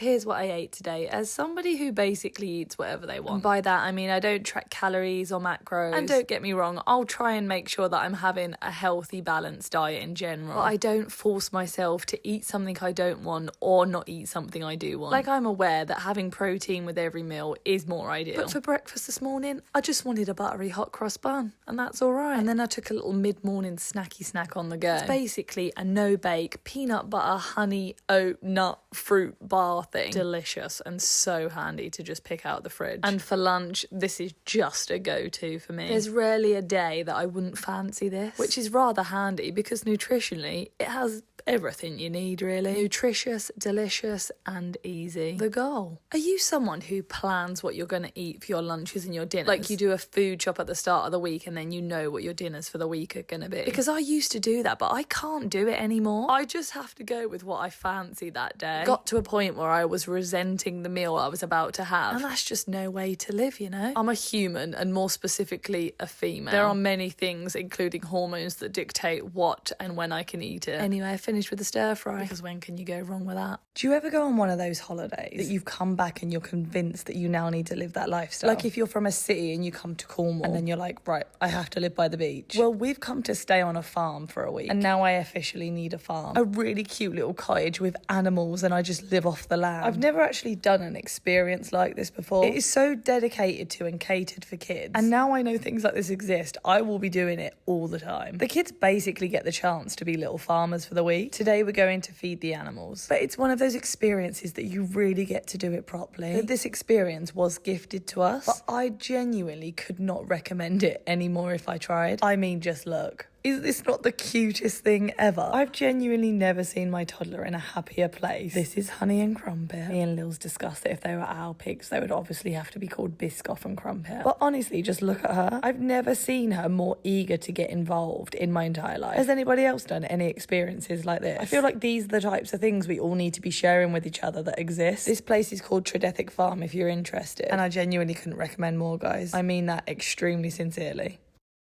here's what I ate today. As somebody who basically eats whatever they want. And by that, I mean I don't track calories or macros. And don't get me wrong, I'll try and make sure that I'm having a healthy, balanced diet in general. But I don't force myself to eat something I don't want or not eat something I do want. Like, I'm aware that having protein with every meal is more ideal. But for breakfast this morning, I just wanted a buttery hot cross bun, and that's all right. And then I took a little mid-morning snacky snack on the go. It's basically a no-bake, peanut butter, honey, oat, nut, fruit bar thing. Delicious and so handy to just pick out the fridge. And for lunch, this is just a go-to for me. There's rarely a day that I wouldn't fancy this, which is rather handy because nutritionally, it has everything you need, really. Nutritious, delicious, and easy. The goal. Are you someone who plans what you're going to eat for your lunches and your dinners? Like, you do a food shop at the start of the week and then you know what your dinners for the week are going to be? Because I used to do that, but I can't do it anymore. I just have to go with what I fancy that day. Got to a point where I was resenting the meal I was about to have. And that's just no way to live, you know? I'm a human, and more specifically, a female. There are many things, including hormones, that dictate what and when I can eat it. Anyway, I finished with the stir fry, because when can you go wrong with that? Do you ever go on one of those holidays that you've come back and you're convinced that you now need to live that lifestyle? Like, if you're from a city and you come to Cornwall and then you're like, right, I have to live by the beach. Well, we've come to stay on a farm for a week, and now I officially need a farm. A really cute little cottage with animals, and I just live off the land. I've never actually done an experience like this before. It is so dedicated to and catered for kids, and now I know things like this exist, I will be doing it all the time. The kids basically get the chance to be little farmers for the week. Today we're going to feed the animals, but it's one of those experiences that you really get to do it properly. This experience was gifted to us, but I genuinely could not recommend it anymore if I tried. I mean, just look. Is this not the cutest thing ever? I've genuinely never seen my toddler in a happier place. This is Honey and Crumpet. Me and Lils discussed that if they were our pigs, they would obviously have to be called Biscoff and Crumpet. But honestly, just look at her. I've never seen her more eager to get involved in my entire life. Has anybody else done any experiences like this? I feel like these are the types of things we all need to be sharing with each other that exist. This place is called Tredethick Farm if you're interested, and I genuinely couldn't recommend more, guys. I mean that extremely sincerely.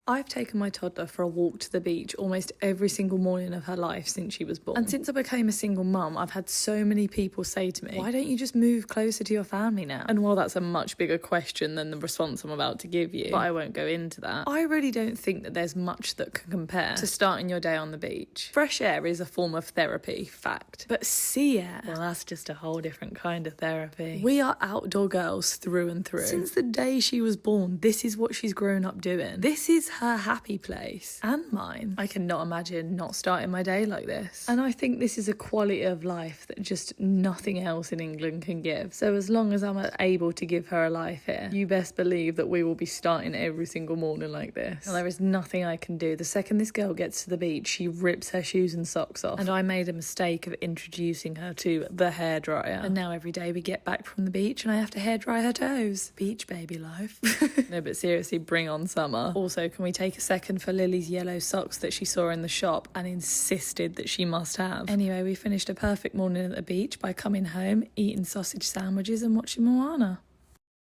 I've taken my toddler for a walk to the beach almost every single morning of her life since she was born. And since I became a single mum, I've had so many people say to me, why don't you just move closer to your family now? And while that's a much bigger question than the response I'm about to give you, but I won't go into that, I really don't think that there's much that can compare to starting your day on the beach. Fresh air is a form of therapy, fact. But sea air, well, that's just a whole different kind of therapy. We are outdoor girls through and through. Since the day she was born, this is what she's grown up doing. This is her happy place, and mine. I cannot imagine not starting my day like this. And I think this is a quality of life that just nothing else in England can give. So as long as I'm able to give her a life here, you best believe that we will be starting every single morning like this. And there is nothing I can do. The second this girl gets to the beach, she rips her shoes and socks off. And I made a mistake of introducing her to the hairdryer. And now every day we get back from the beach and I have to hairdry her toes. Beach baby life. No, but seriously, bring on summer. Also, can we take a second for Lily's yellow socks that she saw in the shop and insisted that she must have? Anyway, we finished a perfect morning at the beach by coming home, eating sausage sandwiches and watching Moana.